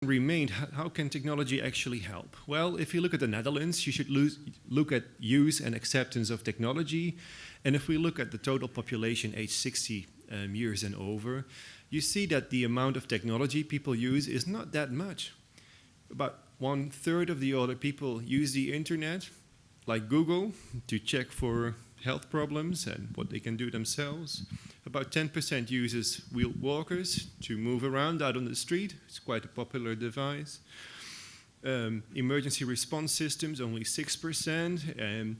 remained, how can technology actually help? Well, if you look at the Netherlands, you should look at use and acceptance of technology. And if we look at the total population aged 60 years and over, you see that the amount of technology people use is not that much. About 1/3 of the older people use the internet, like Google, to check for health problems and what they can do themselves. About 10% uses wheeled walkers to move around out on the street. It's quite a popular device. Emergency response systems, only 6%. And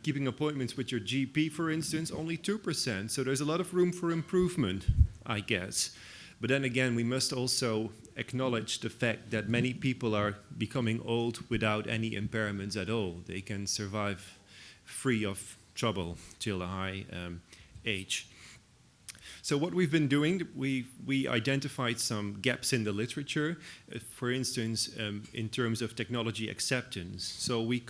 keeping appointments with your GP, for instance, only 2%. So there's a lot of room for improvement, I guess. But then again, we must also acknowledge the fact that many people are becoming old without any impairments at all. They can survive free of trouble till a high age. So what we've been doing, we identified some gaps in the literature, for instance, in terms of technology acceptance. So we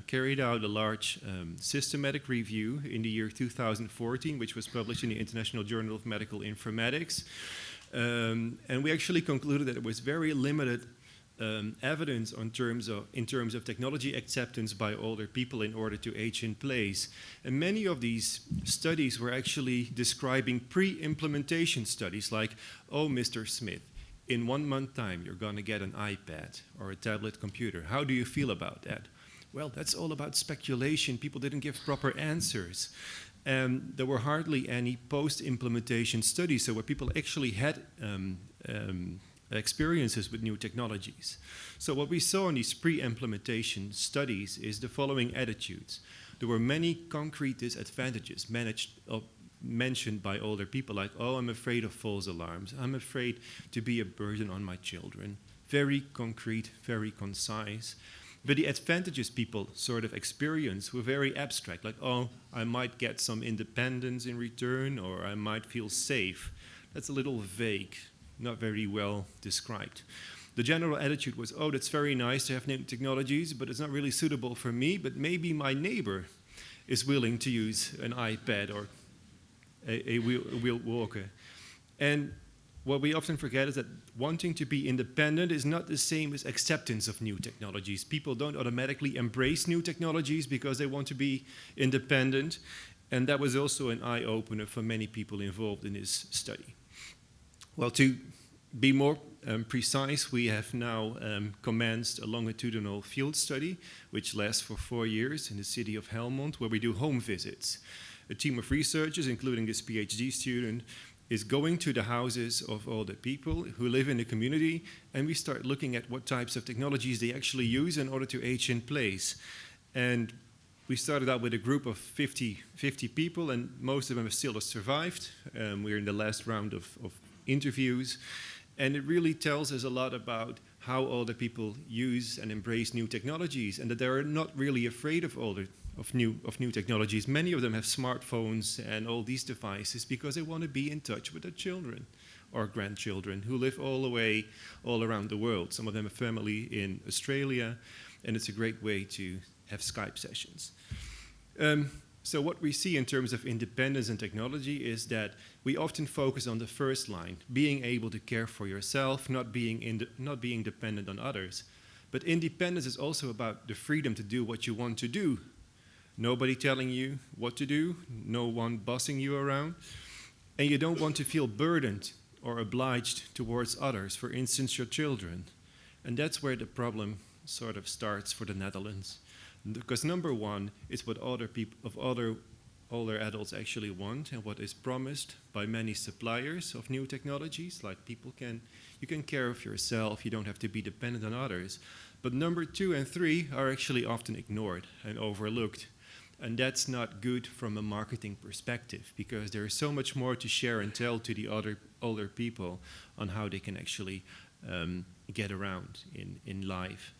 carried out a large systematic review in the year 2014, which was published in the International Journal of Medical Informatics. And we actually concluded that it was very limited evidence in terms of technology acceptance by older people in order to age in place. And many of these studies were actually describing pre-implementation studies like, oh, Mr. Smith, in 1 month time you're going to get an iPad or a tablet computer. How do you feel about that? Well, that's all about speculation. People didn't give proper answers. And there were hardly any post-implementation studies, so where people actually had experiences with new technologies. So what we saw in these pre-implementation studies is the following attitudes. There were many concrete disadvantages mentioned by older people, like, oh, I'm afraid of false alarms. I'm afraid to be a burden on my children. Very concrete, very concise. But the advantages people sort of experience were very abstract, like, oh, I might get some independence in return, or I might feel safe. That's a little vague, not very well described. The general attitude was, oh, that's very nice to have new technologies, but it's not really suitable for me, but maybe my neighbor is willing to use an iPad or a wheeled walker. And what we often forget is that wanting to be independent is not the same as acceptance of new technologies. People don't automatically embrace new technologies because they want to be independent, and that was also an eye-opener for many people involved in this study. Well, to be more precise, we have now commenced a longitudinal field study, which lasts for 4 years in the city of Helmond, where we do home visits. A team of researchers, including this PhD student, is going to the houses of all the people who live in the community, and we start looking at what types of technologies they actually use in order to age in place. And we started out with a group of 50 people, and most of them have still survived. We're in the last round of interviews, and it really tells us a lot about how older people use and embrace new technologies, and that they're not really afraid of new technologies. Many of them have smartphones and all these devices because they want to be in touch with their children or grandchildren who live all around the world. Some of them have family in Australia, and it's a great way to have Skype sessions. So what we see in terms of independence and technology is that we often focus on the first line, being able to care for yourself, not being dependent on others. But independence is also about the freedom to do what you want to do. Nobody telling you what to do, no one bossing you around, and you don't want to feel burdened or obliged towards others, for instance, your children. And that's where the problem sort of starts for the Netherlands. Because number one is what older adults actually want and what is promised by many suppliers of new technologies, like you can care of yourself, you don't have to be dependent on others. But number 2 and 3 are actually often ignored and overlooked. And that's not good from a marketing perspective, because there is so much more to share and tell to the older people on how they can actually get around in life.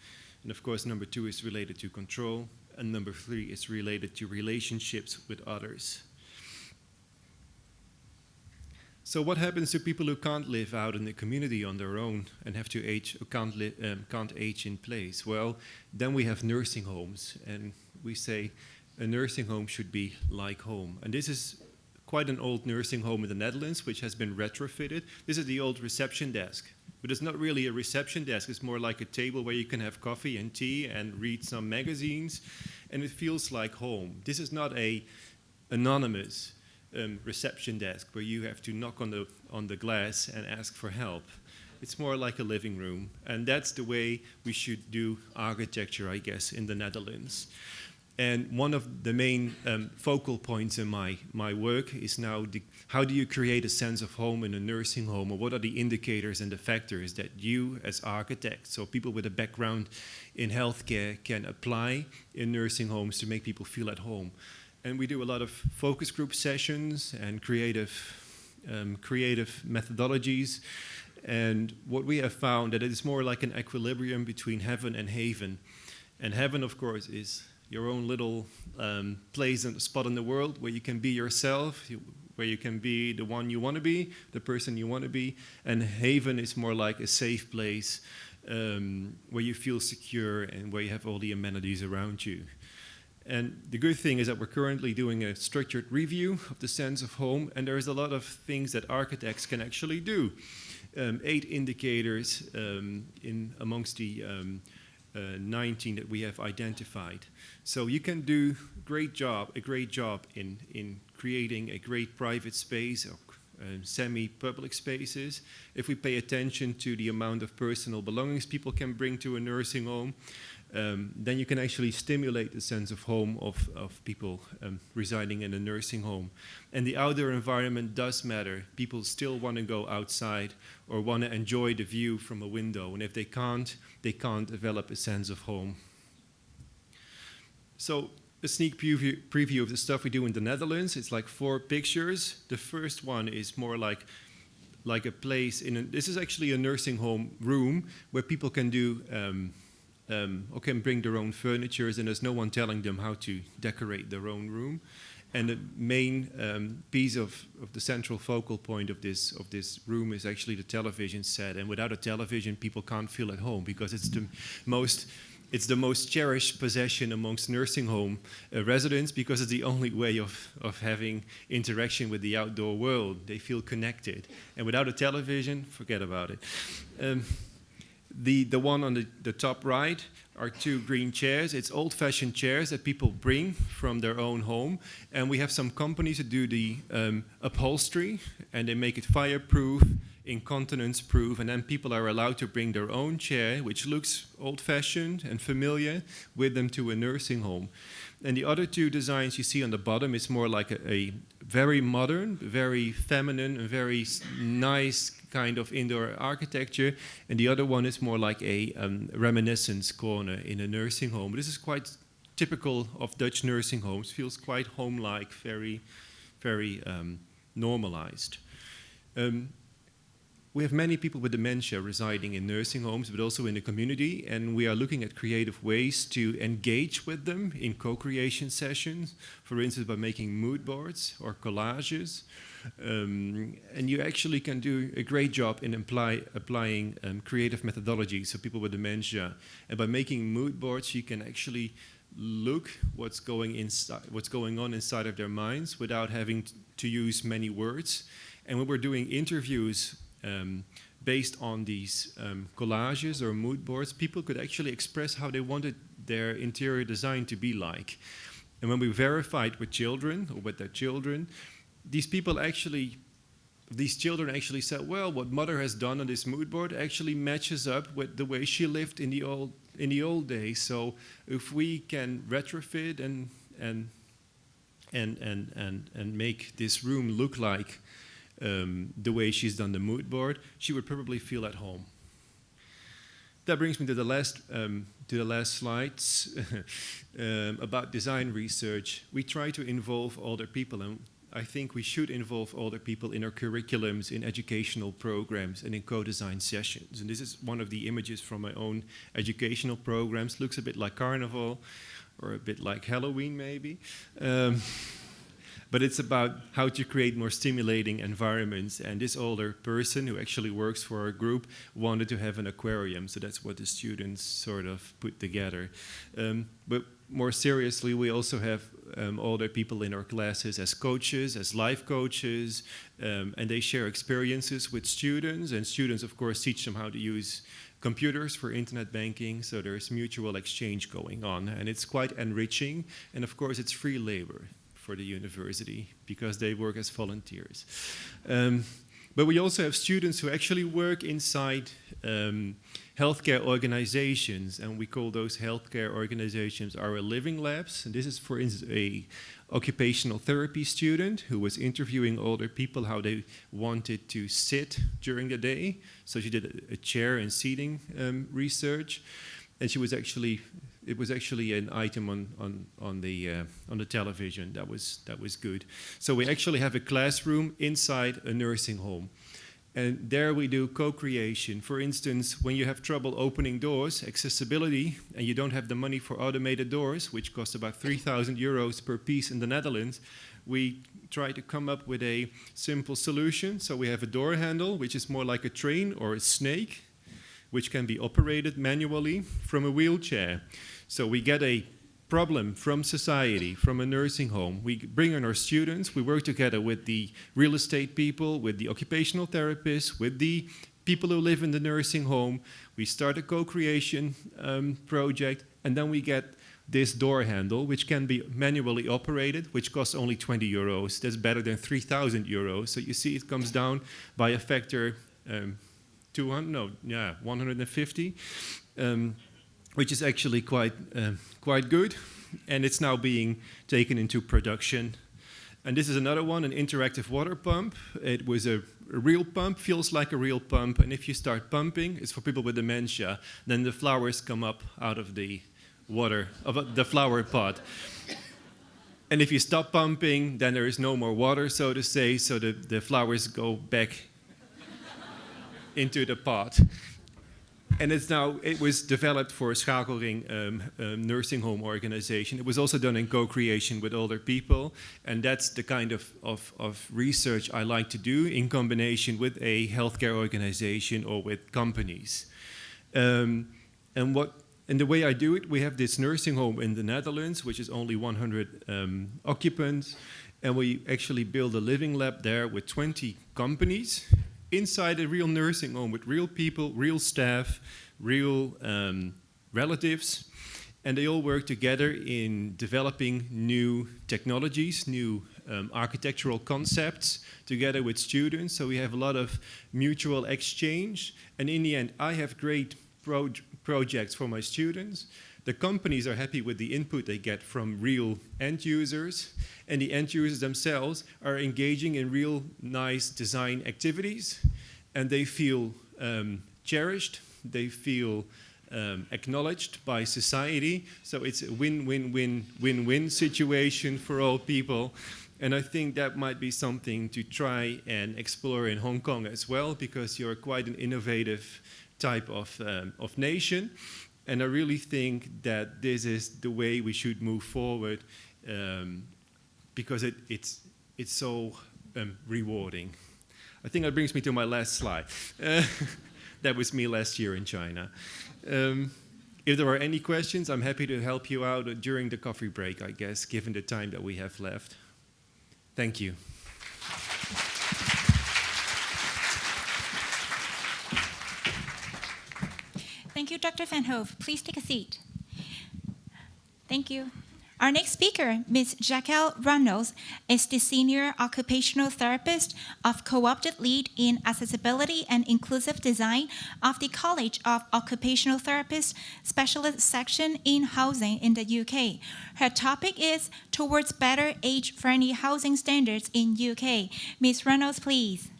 And of course, number 2 is related to control, and number 3 is related to relationships with others. So what happens to people who can't live out in the community on their own and have to age, or can't age in place? Well, then we have nursing homes, and we say a nursing home should be like home. And this is quite an old nursing home in the Netherlands, which has been retrofitted. This is the old reception desk. But it's not really a reception desk. It's more like a table where you can have coffee and tea and read some magazines. And it feels like home. This is not a anonymous reception desk where you have to knock on the glass and ask for help. It's more like a living room. And that's the way we should do architecture, I guess, in the Netherlands. And one of the main focal points in my work is now how do you create a sense of home in a nursing home, or what are the indicators and the factors that you as architects, so people with a background in healthcare, can apply in nursing homes to make people feel at home. And we do a lot of focus group sessions and creative methodologies. And what we have found that it is more like an equilibrium between heaven and haven. And heaven, of course, is your own little place and spot in the world where you can be yourself, where you can be the one you want to be, the person you want to be. And haven is more like a safe place where you feel secure and where you have all the amenities around you. And the good thing is that we're currently doing a structured review of the sense of home, and there's a lot of things that architects can actually do. 8 indicators amongst the 19 that we have identified. So you can do a great job in creating a great private space or semi-public spaces. If we pay attention to the amount of personal belongings people can bring to a nursing home, then you can actually stimulate the sense of home of people residing in a nursing home. And the outdoor environment does matter. People still want to go outside or want to enjoy the view from a window. And if they can't develop a sense of home. So a sneak preview of the stuff we do in the Netherlands. It's like 4 pictures. The first one is more like a place this is actually a nursing home room where people can do or can bring their own furniture, and there's no one telling them how to decorate their own room. And the main piece of the central focal point of this room is actually the television set. And without a television, people can't feel at home because it's the most cherished possession amongst nursing home residents, because it's the only way of having interaction with the outdoor world. They feel connected. And without a television, forget about it. The one on the top right are 2 green chairs. It's old-fashioned chairs that people bring from their own home. And we have some companies that do the upholstery, and they make it fireproof, incontinence-proof, and then people are allowed to bring their own chair, which looks old-fashioned and familiar, with them to a nursing home. And the other 2 designs you see on the bottom is more like a very modern, very feminine, and very nice kind of indoor architecture. And the other one is more like a reminiscence corner in a nursing home. This is quite typical of Dutch nursing homes. Feels quite home-like, very, very normalized. We have many people with dementia residing in nursing homes, but also in the community, and we are looking at creative ways to engage with them in co-creation sessions, for instance, by making mood boards or collages. And you actually can do a great job in applying creative methodologies, so people with dementia. And by making mood boards, you can actually look what's going on inside of their minds without having to use many words. And when we're doing interviews based on these collages or mood boards, people could actually express how they wanted their interior design to be like. And when we verified with children or with their children, these children actually said, well, what mother has done on this mood board actually matches up with the way she lived in the old days. So if we can retrofit and make this room look like the way she's done the mood board, she would probably feel at home. That brings me to the last slides about design research. We try to involve older people, and I think we should involve older people in our curriculums, in educational programs, and in co-design sessions. And this is one of the images from my own educational programs. Looks a bit like Carnival, or a bit like Halloween, maybe. But it's about how to create more stimulating environments. And this older person who actually works for our group wanted to have an aquarium. So that's what the students sort of put together. But more seriously, we also have older people in our classes as coaches, as life coaches, and they share experiences with students, and students, of course, teach them how to use computers for internet banking, so there's mutual exchange going on, and it's quite enriching, and of course, it's free labor for the university because they work as volunteers. But we also have students who actually work inside healthcare organizations, and we call those healthcare organizations our living labs. And this is, for instance, a occupational therapy student who was interviewing older people how they wanted to sit during the day. So she did a chair and seating research, and she was actually, it was actually an item on the television. That was good. So we actually have a classroom inside a nursing home. And there we do co-creation. For instance, when you have trouble opening doors, accessibility, and you don't have the money for automated doors, which cost about 3,000 euros per piece in the Netherlands, we try to come up with a simple solution. So we have a door handle, which is more like a train or a snake, which can be operated manually from a wheelchair. So we get a problem from society, from a nursing home. We bring in our students, we work together with the real estate people, with the occupational therapists, with the people who live in the nursing home. We start a co-creation project, and then we get this door handle, which can be manually operated, which costs only 20 euros. That's better than 3,000 euros. So you see it comes down by a factor 150. Which is actually quite good, and it's now being taken into production. And this is another one, an interactive water pump. It was a real pump, feels like a real pump, and if you start pumping, it's for people with dementia, then the flowers come up out of the water, of the flower pot. And if you stop pumping, then there is no more water, so to say, so the flowers go back into the pot. And it was developed for a Schakelring nursing home organization. It was also done in co-creation with older people. And that's the kind of research I like to do in combination with a healthcare organization or with companies. And the way I do it, we have this nursing home in the Netherlands, which is only 100 occupants. And we actually build a living lab there with 20 companies inside a real nursing home with real people, real staff, real relatives, and they all work together in developing new technologies, new architectural concepts together with students. So we have a lot of mutual exchange, and in the end, I have great projects for my students. The companies are happy with the input they get from real end users, and the end users themselves are engaging in real nice design activities, and they feel cherished, they feel acknowledged by society. So it's a win-win-win-win-win situation for all people. And I think that might be something to try and explore in Hong Kong as well, because you're quite an innovative type of nation. And I really think that this is the way we should move forward, because it's so rewarding. I think that brings me to my last slide. That was me last year in China. If there are any questions, I'm happy to help you out during the coffee break, I guess, given the time that we have left. Thank you. Thank you, Dr. Van Hove. Please take a seat. Thank you. Our next speaker, Ms. Jaquel Reynolds, is the Senior Occupational Therapist of Co-opted Lead in Accessibility and Inclusive Design of the College of Occupational Therapists Specialist Section in Housing in the UK. Her topic is Towards Better Age-Friendly Housing Standards in UK. Ms. Reynolds, please.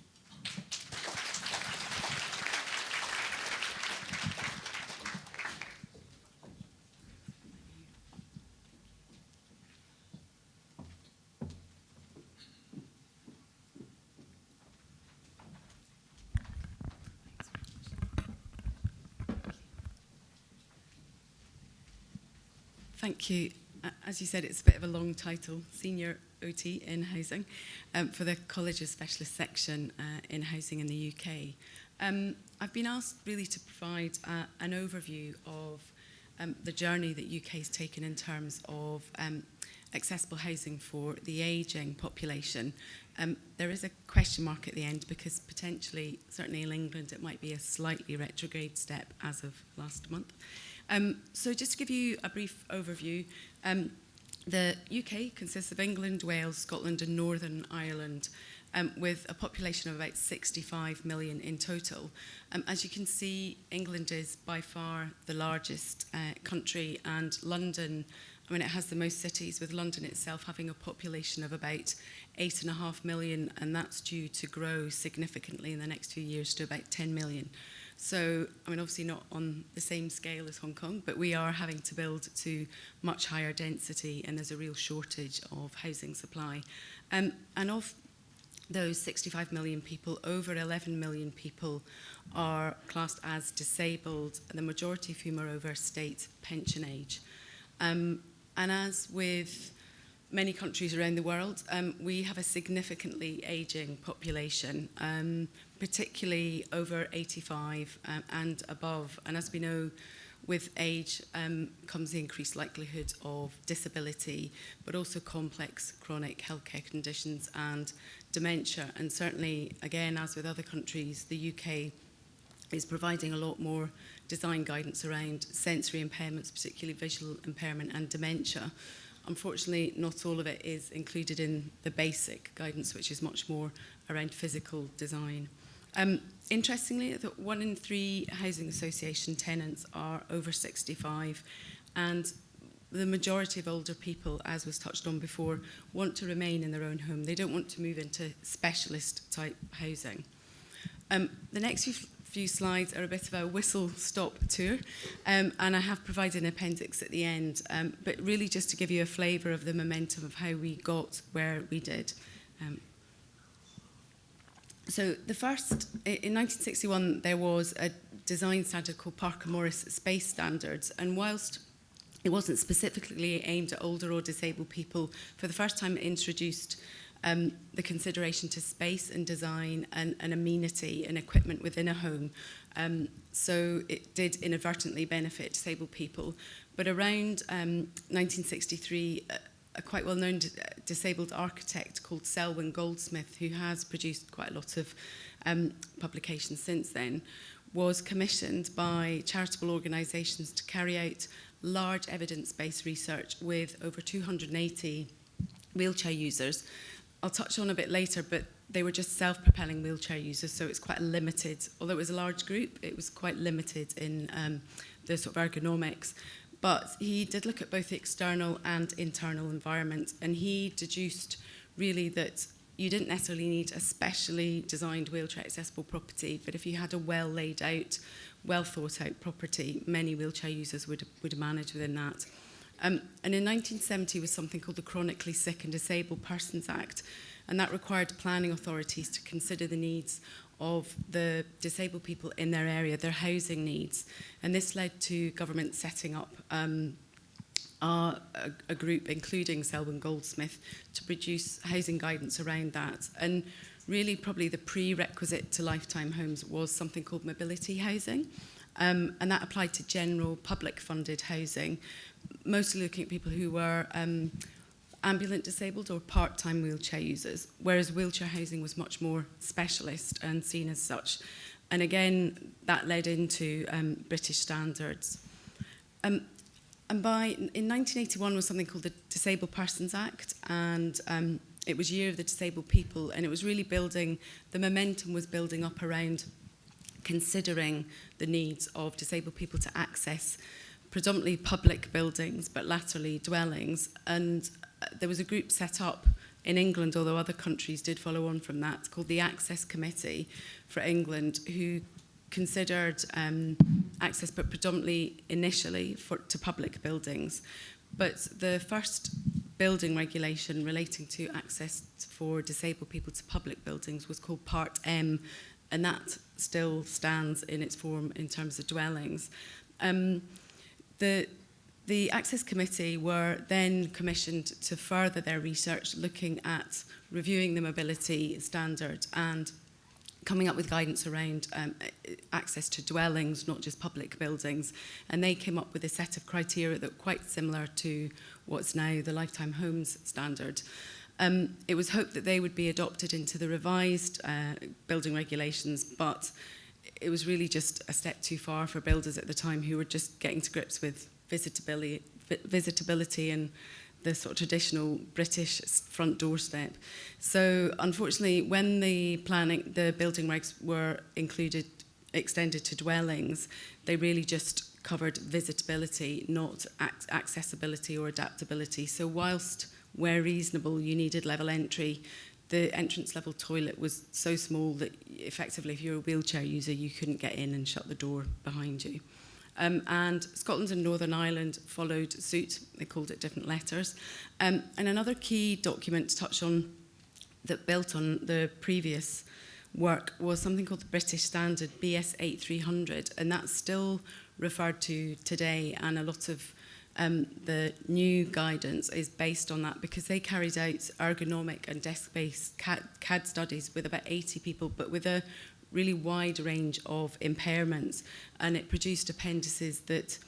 Thank you. As you said, it's a bit of a long title, Senior OT in Housing, for the College's Specialist Section in Housing in the UK. I've been asked really to provide an overview of the journey that UK has taken in terms of accessible housing for the ageing population. There is a question mark at the end because potentially, certainly in England, it might be a slightly retrograde step as of last month. So just to give you a brief overview, the UK consists of England, Wales, Scotland and Northern Ireland, with a population of about 65 million in total. As you can see, England is by far the largest country, and London, I mean, it has the most cities, with London itself having a population of about 8.5 million, and that's due to grow significantly in the next few years to about 10 million. So, I mean, obviously not on the same scale as Hong Kong, but we are having to build to much higher density, and there's a real shortage of housing supply. And of those 65 million people, over 11 million people are classed as disabled, the majority of whom are over state pension age. And as with many countries around the world, we have a significantly ageing population, particularly over 85 and above. And as we know, with age comes the increased likelihood of disability, but also complex chronic healthcare conditions and dementia. And certainly, again, as with other countries, the UK is providing a lot more design guidance around sensory impairments, particularly visual impairment and dementia. Unfortunately, not all of it is included in the basic guidance, which is much more around physical design. Interestingly, 1 in 3 housing association tenants are over 65, and the majority of older people, as was touched on before, want to remain in their own home. They don't want to move into specialist type housing. The next few slides are a bit of a whistle-stop tour, and I have provided an appendix at the end, but really just to give you a flavour of the momentum of how we got where we did. So the first, in 1961, there was a design standard called Parker Morris Space Standards, and whilst it wasn't specifically aimed at older or disabled people, for the first time it introduced the consideration to space and design and amenity and equipment within a home. So it did inadvertently benefit disabled people. But around 1963, a quite well-known disabled architect called Selwyn Goldsmith, who has produced quite a lot of publications since then, was commissioned by charitable organisations to carry out large evidence-based research with over 280 wheelchair users. I'll touch on a bit later, but they were just self-propelling wheelchair users, so it's quite a limited, although it was a large group, it was quite limited in the sort of ergonomics. But he did look at both the external and internal environment, and he deduced really that you didn't necessarily need a specially designed wheelchair accessible property, but if you had a well laid out, well thought out property, many wheelchair users would manage within that. And in 1970 was something called the Chronically Sick and Disabled Persons Act, and that required planning authorities to consider the needs of the disabled people in their area, their housing needs. And this led to government setting up a group, including Selwyn Goldsmith, to produce housing guidance around that. And really probably the prerequisite to lifetime homes was something called mobility housing. And that applied to general public funded housing, mostly looking at people who were ambulant disabled or part-time wheelchair users, whereas wheelchair housing was much more specialist and seen as such. And again, that led into British standards. And in 1981 was something called the Disabled Persons Act, and it was Year of the Disabled People, and it was really building, the momentum was building up around considering the needs of disabled people to access predominantly public buildings, but latterly dwellings. And there was a group set up in England, although other countries did follow on from that, called the Access Committee for England, who considered access, but predominantly initially to public buildings. But the first building regulation relating to access for disabled people to public buildings was called Part M, and that still stands in its form in terms of dwellings. The Access Committee were then commissioned to further their research, looking at reviewing the mobility standard and coming up with guidance around access to dwellings, not just public buildings. And they came up with a set of criteria that were quite similar to what's now the Lifetime Homes standard. It was hoped that they would be adopted into the revised building regulations, but it was really just a step too far for builders at the time who were just getting to grips with visitability and the sort of traditional British front doorstep. So unfortunately, when the building regs were extended to dwellings, they really just covered visitability, not accessibility or adaptability. So whilst where reasonable you needed level entry, the entrance level toilet was so small that effectively if you're a wheelchair user, you couldn't get in and shut the door behind you. And Scotland and Northern Ireland followed suit. They called it different letters. And another key document to touch on that built on the previous work was something called the British Standard BS 8300, and that's still referred to today, and a lot of the new guidance is based on that because they carried out ergonomic and desk-based CAD studies with about 80 people, but with a really wide range of impairments, and it produced appendices that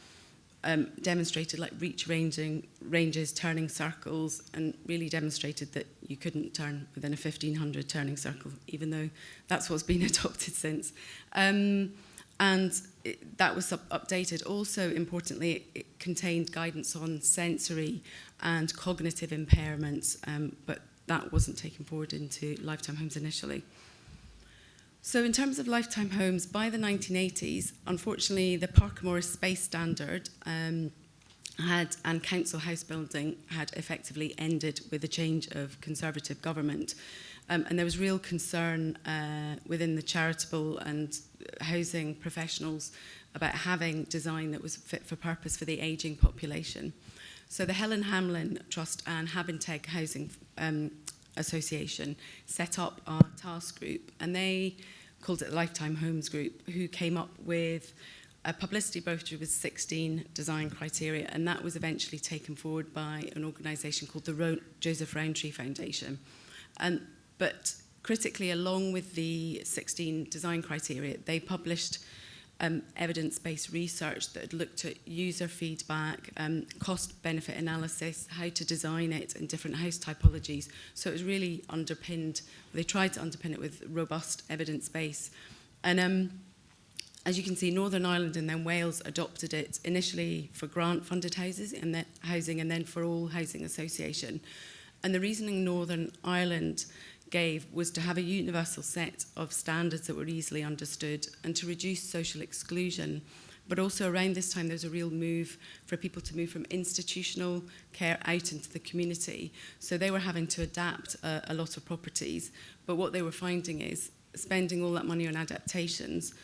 demonstrated like reach ranges, turning circles, and really demonstrated that you couldn't turn within a 1500 turning circle, even though that's what's been adopted since. That was updated. Also, importantly, it contained guidance on sensory and cognitive impairments, but that wasn't taken forward into Lifetime Homes initially. So in terms of Lifetime Homes, by the 1980s, unfortunately, the Parker Morris Space Standard and council house building had effectively ended with the change of Conservative government. And there was real concern within the charitable and housing professionals about having design that was fit for purpose for the ageing population. So the Helen Hamlin Trust and Habinteg Housing Association set up a task group, and they called it the Lifetime Homes Group, who came up with a publicity brochure with 16 design criteria, and that was eventually taken forward by an organisation called the Joseph Rowntree Foundation. But critically, along with the 16 design criteria, they published evidence-based research that had looked at user feedback, cost-benefit analysis, how to design it in different house typologies. So it was really underpinned. They tried to underpin it with robust evidence base. And as you can see, Northern Ireland and then Wales adopted it initially for grant-funded housing and then for all housing association. And the reasoning Northern Ireland gave was to have a universal set of standards that were easily understood and to reduce social exclusion. But also around this time, there was a real move for people to move from institutional care out into the community. So they were having to adapt a lot of properties. But what they were finding is spending all that money on adaptations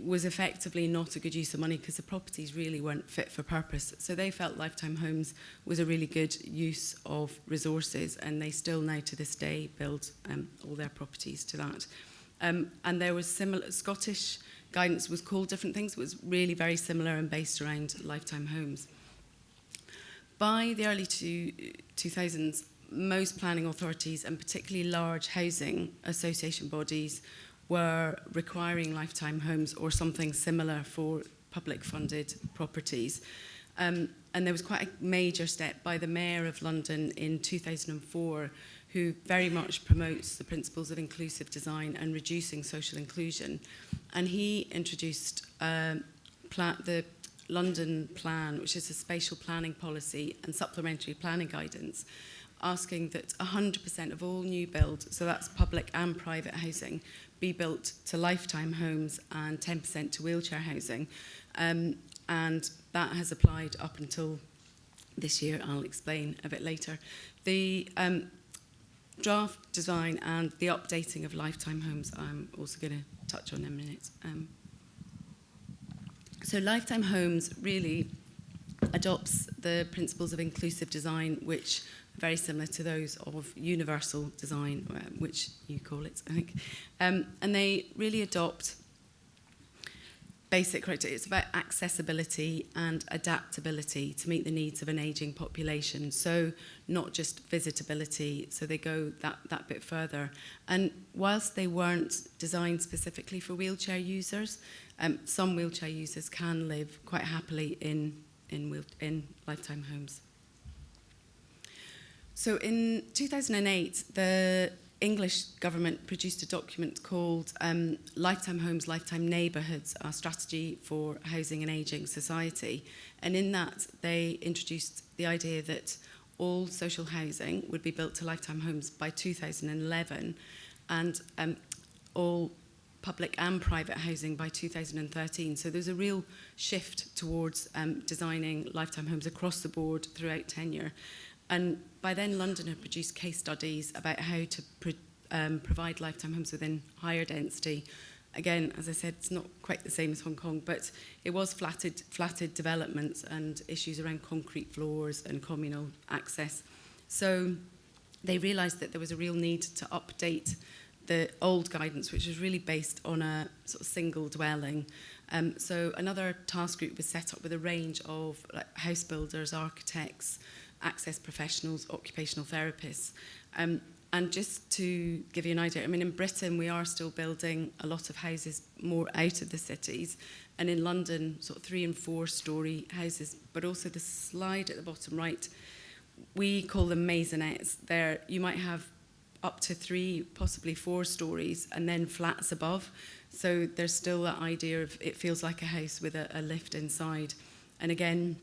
was effectively not a good use of money because the properties really weren't fit for purpose. So they felt Lifetime Homes was a really good use of resources, and they still now to this day build all their properties to that. And there was similar, Scottish guidance was called different things, it was really very similar and based around Lifetime Homes. By the early 2000s, most planning authorities and particularly large housing association bodies were requiring Lifetime Homes or something similar for public funded properties. And there was quite a major step by the Mayor of London in 2004, who very much promotes the principles of inclusive design and reducing social inclusion. And he introduced the London Plan, which is a spatial planning policy and supplementary planning guidance, asking that 100% of all new build, so that's public and private housing, be built to Lifetime Homes and 10% to wheelchair housing. And that has applied up until this year. I'll explain a bit later. The draft design and the updating of Lifetime Homes I'm also going to touch on in a minute. So Lifetime Homes really adopts the principles of inclusive design, which are very similar to those of universal design, which you call it, I think. And they really adopt basic criteria. It's about accessibility and adaptability to meet the needs of an ageing population. So not just visitability, so they go that bit further. And whilst they weren't designed specifically for wheelchair users, some wheelchair users can live quite happily in lifetime homes. So in 2008, the English government produced a document called Lifetime Homes, Lifetime Neighbourhoods, our strategy for housing and ageing society. And in that, they introduced the idea that all social housing would be built to lifetime homes by 2011, and all public and private housing by 2013. So there's a real shift towards designing lifetime homes across the board throughout tenure. And by then, London had produced case studies about how to provide lifetime homes within higher density. Again, as I said, it's not quite the same as Hong Kong, but it was flatted developments and issues around concrete floors and communal access. So they realised that there was a real need to update the old guidance, which was really based on a sort of single dwelling. So another task group was set up with a range of house builders, architects, access professionals, occupational therapists. And just to give you an idea, I mean, in Britain, we are still building a lot of houses more out of the cities. And in London, sort of 3- and 4-storey houses, but also the slide at the bottom right, we call them maisonettes. There, you might have up to 3, possibly 4 stories, and then flats above. So there's still that idea of it feels like a house with a lift inside. And again,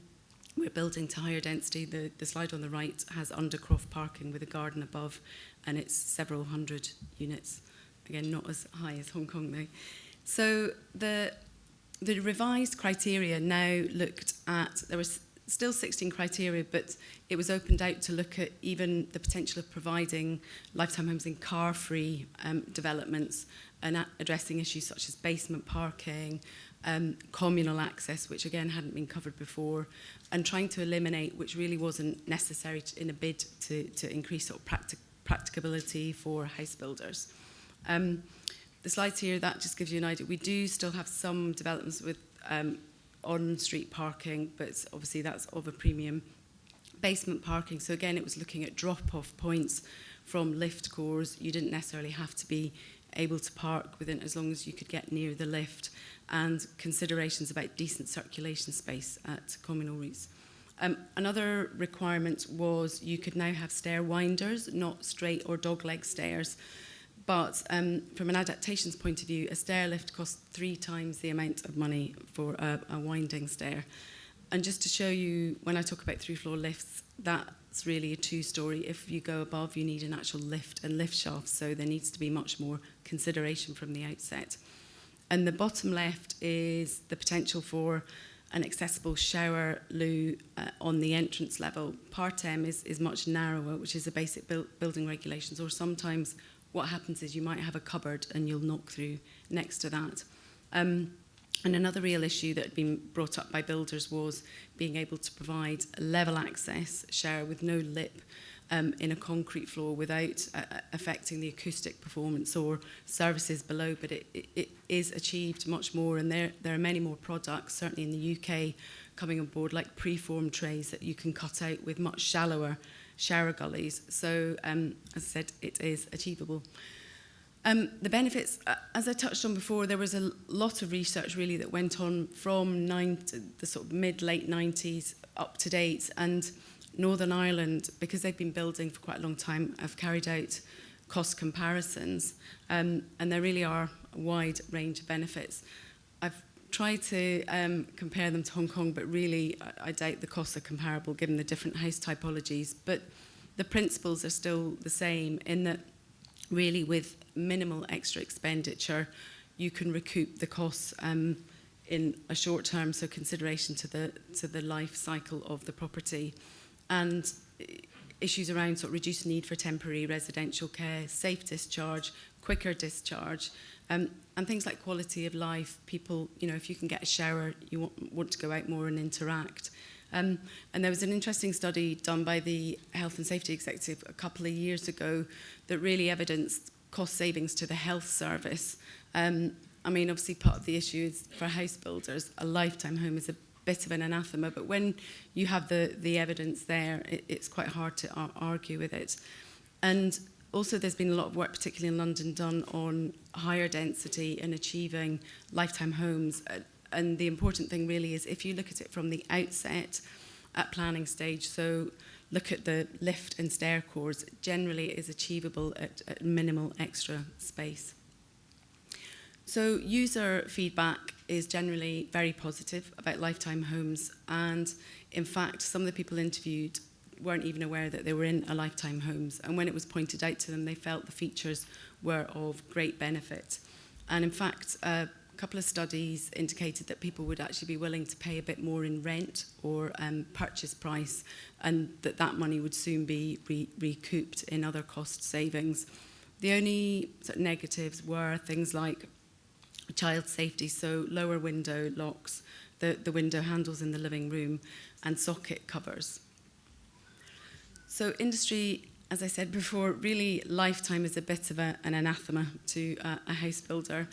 we're building to higher density. The slide on the right has undercroft parking with a garden above, and it's several hundred units. Again, not as high as Hong Kong, though. So the revised criteria now looked at, there was still 16 criteria, but it was opened out to look at even the potential of providing lifetime homes in car-free developments and addressing issues such as basement parking, communal access, which again hadn't been covered before, and trying to eliminate, which really wasn't necessary in a bid to increase sort of practicability for house builders. The slides here, that just gives you an idea. We do still have some developments with on-street parking, but obviously that's of a premium. Basement parking, so again, it was looking at drop-off points from lift cores. You didn't necessarily have to be able to park within, as long as you could get near the lift, and considerations about decent circulation space at communal routes. Another requirement was you could now have stair winders, not straight or dogleg stairs. But from an adaptations point of view, a stair lift costs 3 times the amount of money for a winding stair. And just to show you, when I talk about 3-floor lifts, that's really a 2-storey. If you go above, you need an actual lift and lift shaft, so there needs to be much more consideration from the outset. And the bottom left is the potential for an accessible shower loo on the entrance level. Part M is much narrower, which is the basic building regulations, or sometimes what happens is you might have a cupboard and you'll knock through next to that. And another real issue that had been brought up by builders was being able to provide level access shower with no lip in a concrete floor without affecting the acoustic performance or services below, but it is achieved much more, and there are many more products, certainly in the UK, coming on board, like preformed trays that you can cut out with much shallower shower gullies. So, as I said, it is achievable. The benefits, as I touched on before, there was a lot of research really that went on from the sort of mid-late 90s up to date, and Northern Ireland, because they've been building for quite a long time, have carried out cost comparisons, and there really are a wide range of benefits. I've tried to compare them to Hong Kong, but really I doubt the costs are comparable given the different house typologies, but the principles are still the same in that really with minimal extra expenditure, you can recoup the costs in a short term, so consideration to the life cycle of the property. And issues around sort of reduced need for temporary residential care, safe discharge, quicker discharge, and things like quality of life. People, you know, if you can get a shower, you want to go out more and interact. And there was an interesting study done by the Health and Safety Executive a couple of years ago that really evidenced cost savings to the health service I mean, obviously part of the issue is for house builders, a lifetime home is a bit of an anathema, but when you have the evidence there, it's quite hard to argue with it. And also there's been a lot of work, particularly in London, done on higher density and achieving lifetime homes. And the important thing really is if you look at it from the outset at planning stage, so look at the lift and stair cores, generally it is achievable at minimal extra space. So user feedback is generally very positive about lifetime homes, and in fact some of the people interviewed weren't even aware that they were in a lifetime homes, and when it was pointed out to them they felt the features were of great benefit. And in fact a couple of studies indicated that people would actually be willing to pay a bit more in rent or purchase price, and that money would soon be recouped in other cost savings. The only sort of negatives were things like child safety, so lower window locks, the window handles in the living room, and socket covers. So industry, as I said before, really lifetime is a bit of an anathema to a house builder,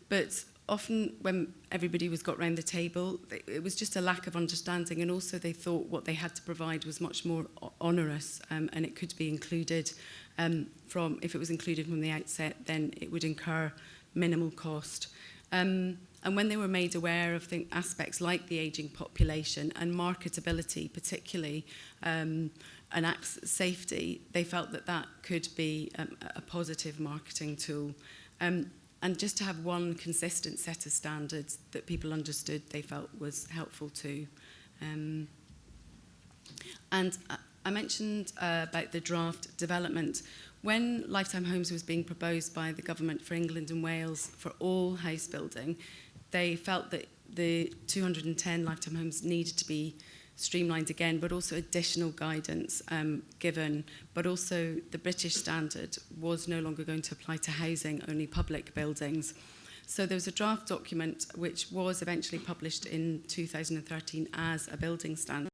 but often when everybody got round the table, it was just a lack of understanding, and also they thought what they had to provide was much more onerous, and it could be included if it was included from the outset, then it would incur minimal cost. And when they were made aware of aspects like the ageing population and marketability particularly, and safety, they felt that could be a positive marketing tool. And just to have one consistent set of standards that people understood, they felt was helpful too. And I mentioned about the draft development. When lifetime homes was being proposed by the government for England and Wales for all house building, they felt that the 210 lifetime homes needed to be streamlined again, but also additional guidance given. But also the British standard was no longer going to apply to housing, only public buildings. So there was a draft document which was eventually published in 2013 as a building standard.